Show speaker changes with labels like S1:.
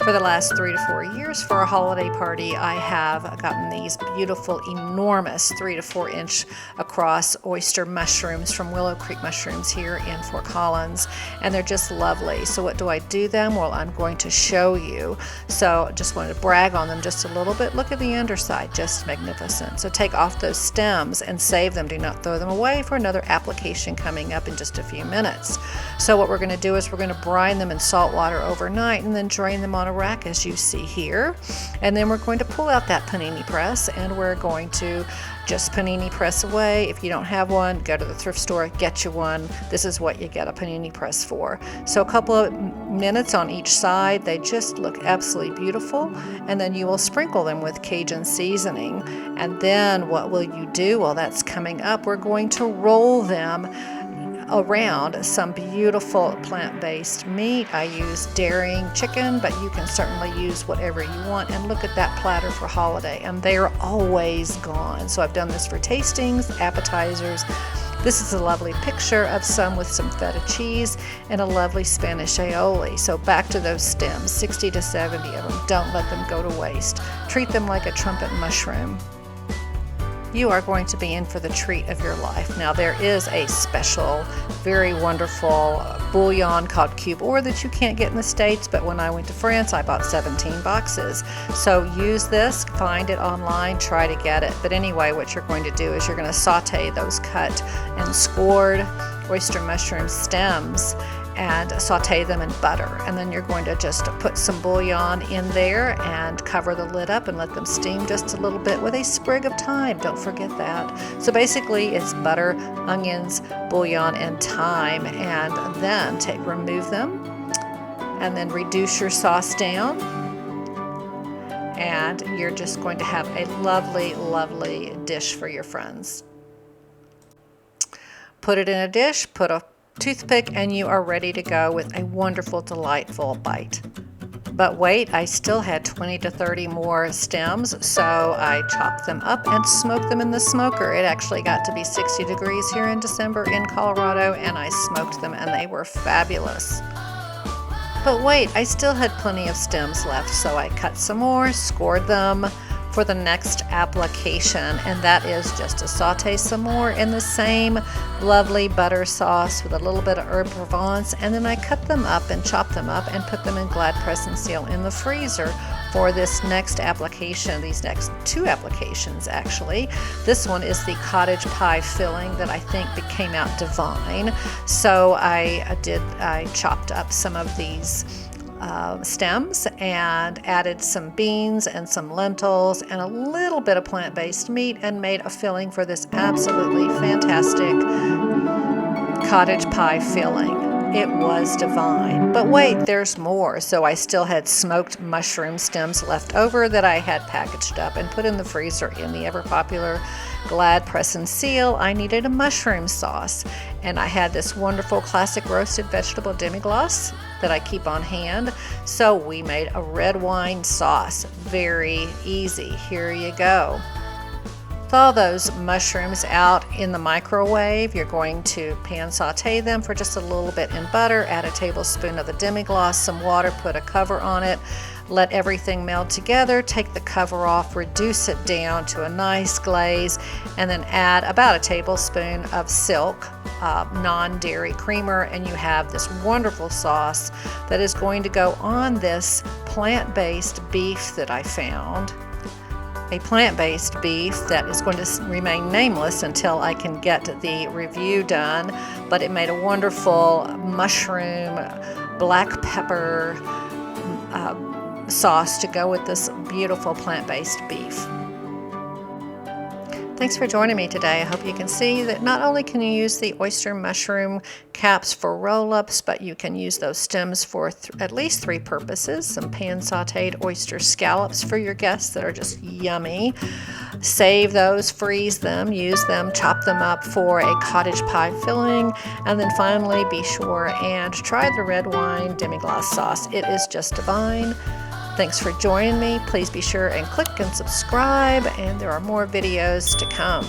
S1: For the last 3 to 4 years for a holiday party, I have gotten these beautiful, enormous 3 to 4 inch across oyster mushrooms from Willow Creek Mushrooms here in Fort Collins, and they're just lovely. So what do I do them? Well, I'm going to show you. So just wanted to brag on them just a little bit. Look at the underside, just magnificent. So take off those stems and save them. Do not throw them away for another application coming up in just a few minutes. So what we're going to do is we're going to brine them in salt water overnight and then drain them on a rack as you see here. And then we're going to pull out that panini press and we're going to just panini press away. If you don't have one, go to the thrift store, get you one. This is what you get a panini press for. So a couple of minutes on each side. They just look absolutely beautiful. And then you will sprinkle them with Cajun seasoning. And then what will you do? Well, that's coming up. We're going to roll them around some beautiful plant-based meat. I use dairying chicken, but you can certainly use whatever you want. And look at that platter for holiday, and they are always gone. So I've done this for tastings, appetizers. This is a lovely picture of some with some feta cheese and a lovely Spanish aioli. So back to those stems, 60 to 70 of them. Don't let them go to waste. Treat them like a trumpet mushroom. You are going to be in for the treat of your life. Now there is a special, very wonderful bouillon called cube or that you can't get in the States, but when I went to France I bought 17 boxes. So use this, find it online, try to get it. But anyway, what you're going to do is you're going to saute those cut and scored oyster mushroom stems and saute them in butter. And then you're going to just put some bouillon in there and cover the lid up and let them steam just a little bit with a sprig of thyme. Don't forget that. So basically it's butter, onions, bouillon, and thyme. And then remove them and then reduce your sauce down. And you're just going to have a lovely, lovely dish for your friends. Put it in a dish, put a toothpick, and you are ready to go with a wonderful, delightful bite. But wait, I still had 20 to 30 more stems, so I chopped them up and smoked them in the smoker. It actually got to be 60 degrees here in December in Colorado, and I smoked them and they were fabulous. But wait, I still had plenty of stems left, so I cut some more, scored them for the next application, and that is just to saute some more in the same lovely butter sauce with a little bit of herb Provence, and then I cut them up and chop them up and put them in Glad press and seal in the freezer for this next application, these next two applications actually. This one is the cottage pie filling that I think came out divine. So I chopped up some of these stems and added some beans and some lentils and a little bit of plant-based meat and made a filling for this absolutely fantastic cottage pie filling. It was divine. But wait, there's more. So I still had smoked mushroom stems left over that I had packaged up and put in the freezer in the ever popular Glad press and seal. I needed a mushroom sauce, and I had this wonderful classic roasted vegetable demi-glace that I keep on hand. So we made a red wine sauce. Very easy. Here you go. Thaw those mushrooms out in the microwave. You're going to pan saute them for just a little bit in butter. Add a tablespoon of the demi-glace, some water, put a cover on it. Let everything meld together. Take the cover off, reduce it down to a nice glaze, and then add about a tablespoon of Silk non-dairy creamer, and you have this wonderful sauce that is going to go on this plant-based beef that I found. A plant-based beef that is going to remain nameless until I can get the review done, but it made a wonderful mushroom, black pepper sauce to go with this beautiful plant-based beef. Thanks for joining me today. I hope you can see that not only can you use the oyster mushroom caps for roll-ups, but you can use those stems for at least 3 purposes. Some pan-sauteed oyster scallops for your guests that are just yummy. Save those, freeze them, use them, chop them up for a cottage pie filling, and then finally be sure and try the red wine demi-glace sauce. It is just divine. Thanks for joining me. Please be sure and click and subscribe, and there are more videos to come.